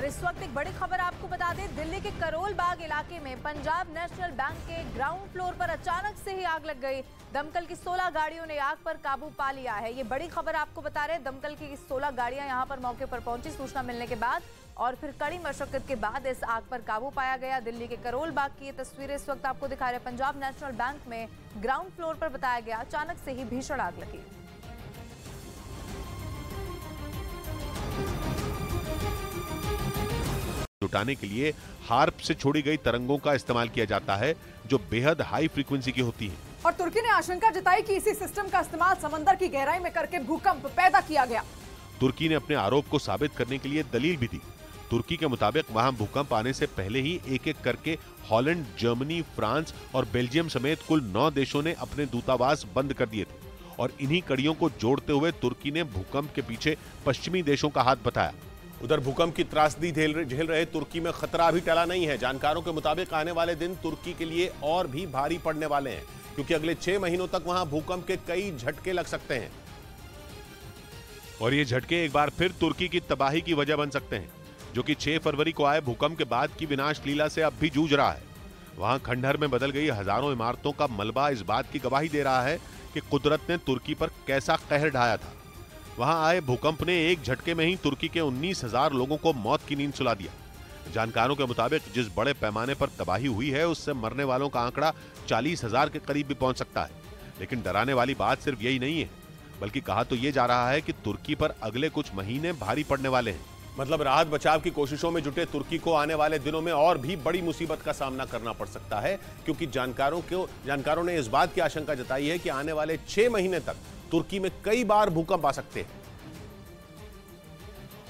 और इस वक्त एक बड़ी खबर आपको बता दें, दिल्ली के करोल बाग इलाके में पंजाब नेशनल बैंक के ग्राउंड फ्लोर पर अचानक से ही आग लग गई। दमकल की 16 गाड़ियों ने आग पर काबू पा लिया है। ये बड़ी खबर आपको बता रहे हैं, दमकल की 16 गाड़ियां यहां पर मौके पर पहुंची सूचना मिलने के बाद और फिर कड़ी मशक्कत के बाद इस आग पर काबू पाया गया। दिल्ली के करोल बाग की ये तस्वीरें इस वक्त आपको दिखा रहे हैं। पंजाब नेशनल बैंक में ग्राउंड फ्लोर पर बताया गया अचानक से ही भीषण आग लगी। लुटाने के लिए हार्प से छोड़ी गई तरंगों का इस्तेमाल किया जाता है जो बेहद हाई फ्रीक्वेंसी की होती हैं। और तुर्की ने आशंका जताई कि इसी सिस्टम का इस्तेमाल समंदर की गहराई में करके भूकंप पैदा किया गया। तुर्की ने अपने आरोप को साबित करने के लिए दलील भी दी। तुर्की के मुताबिक वहां भूकंप आने से पहले ही एक-एक करके हॉलैंड, जर्मनी, फ्रांस और बेल्जियम समेत कुल 9 देशों ने अपने दूतावास बंद कर दिए थे और इन्हीं कड़ियों को जोड़ते हुए तुर्की ने भूकंप के पीछे पश्चिमी देशों का हाथ बताया। उधर भूकंप की त्रासदी झेल रहे तुर्की में खतरा अभी टला नहीं है। जानकारों के मुताबिक आने वाले दिन तुर्की के लिए और भी भारी पड़ने वाले हैं क्योंकि अगले 6 महीनों तक वहां भूकंप के कई झटके लग सकते हैं और ये झटके एक बार फिर तुर्की की तबाही की वजह बन सकते हैं, जो कि 6 फरवरी को आए भूकंप के बाद की विनाश लीला से अब भी जूझ रहा है। वहां खंडहर में बदल गई हजारों इमारतों का मलबा इस बात की गवाही दे रहा है कि कुदरत ने तुर्की पर कैसा कहर ढाया था। वहां आए भूकंप ने एक झटके में ही तुर्की के 19,000 लोगों को मौत की नींद सुला दिया। जानकारों के मुताबिक जिस बड़े पैमाने पर तबाही हुई है उससे मरने वालों का आंकड़ा 40,000 के करीब भी पहुंच सकता है। लेकिन डराने वाली बात सिर्फ यही नहीं है, बल्कि कहा तो ये जा रहा है कि तुर्की पर अगले कुछ महीने भारी पड़ने वाले हैं। मतलब राहत बचाव की कोशिशों में जुटे तुर्की को आने वाले दिनों में और भी बड़ी मुसीबत का सामना करना पड़ सकता है क्योंकि जानकारों ने इस बात की आशंका जताई है कि आने वाले 6 महीने तक तुर्की में कई बार भूकंप आ सकते हैं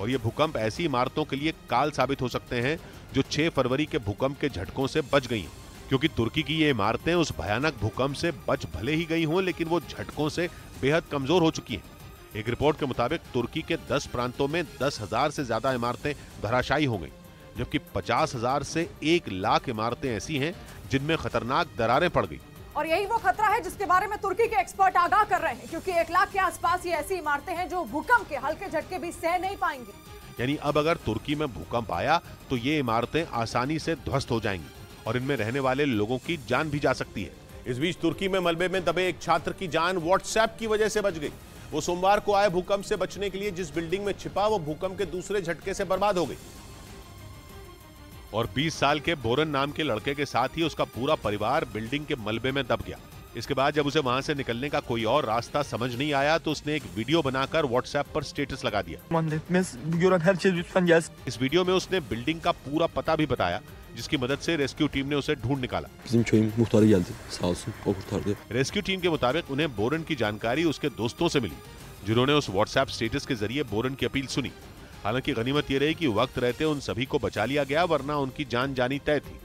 और ये भूकंप ऐसी इमारतों के लिए काल साबित हो सकते हैं जो 6 फरवरी के भूकंप के झटकों से बच गई हैं, क्योंकि तुर्की की ये इमारतें उस भयानक भूकंप से बच भले ही गई हों लेकिन वो झटकों से बेहद कमजोर हो चुकी हैं। एक रिपोर्ट के मुताबिक तुर्की के 10 प्रांतों में 10,000 से ज्यादा इमारतें धराशायी हो गई, जबकि 50,000 से 1,00,000 इमारतें ऐसी हैं जिनमें खतरनाक दरारें पड़ गई। और यही वो खतरा है जिसके बारे में तुर्की के एक्सपर्ट आगाह कर रहे हैं, क्योंकि 1,00,000 के आसपास ये ऐसी इमारतें हैं जो भूकंप के हल्के झटके भी सह नहीं पाएंगी। यानी अब अगर तुर्की में भूकंप आया तो ये इमारतें आसानी से ध्वस्त हो जाएंगी और इनमें रहने वाले लोगों की जान भी जा सकती है। इस बीच तुर्की में मलबे में दबे एक छात्र की जान व्हाट्सएप की वजह से बच गई। वो सोमवार को आए भूकंप से बचने के लिए जिस बिल्डिंग में छिपा वो भूकंप के दूसरे झटके से बर्बाद हो गई और 20 साल के बोरन नाम के लड़के के साथ ही उसका पूरा परिवार बिल्डिंग के मलबे में दब गया। इसके बाद जब उसे वहां से निकलने का कोई और रास्ता समझ नहीं आया तो उसने एक वीडियो बनाकर व्हाट्सएप पर स्टेटस लगा दिया। इस वीडियो में उसने बिल्डिंग का पूरा पता भी बताया, जिसकी मदद से रेस्क्यू टीम ने उसे ढूंढ निकाला। रेस्क्यू टीम के मुताबिक उन्हें बोरन की जानकारी उसके दोस्तों से मिली, जिन्होंने उस व्हाट्सएप स्टेटस के जरिए बोरन की अपील सुनी। हालांकि गनीमत ये रही कि वक्त रहते उन सभी को बचा लिया गया, वरना उनकी जान जानी तय थी।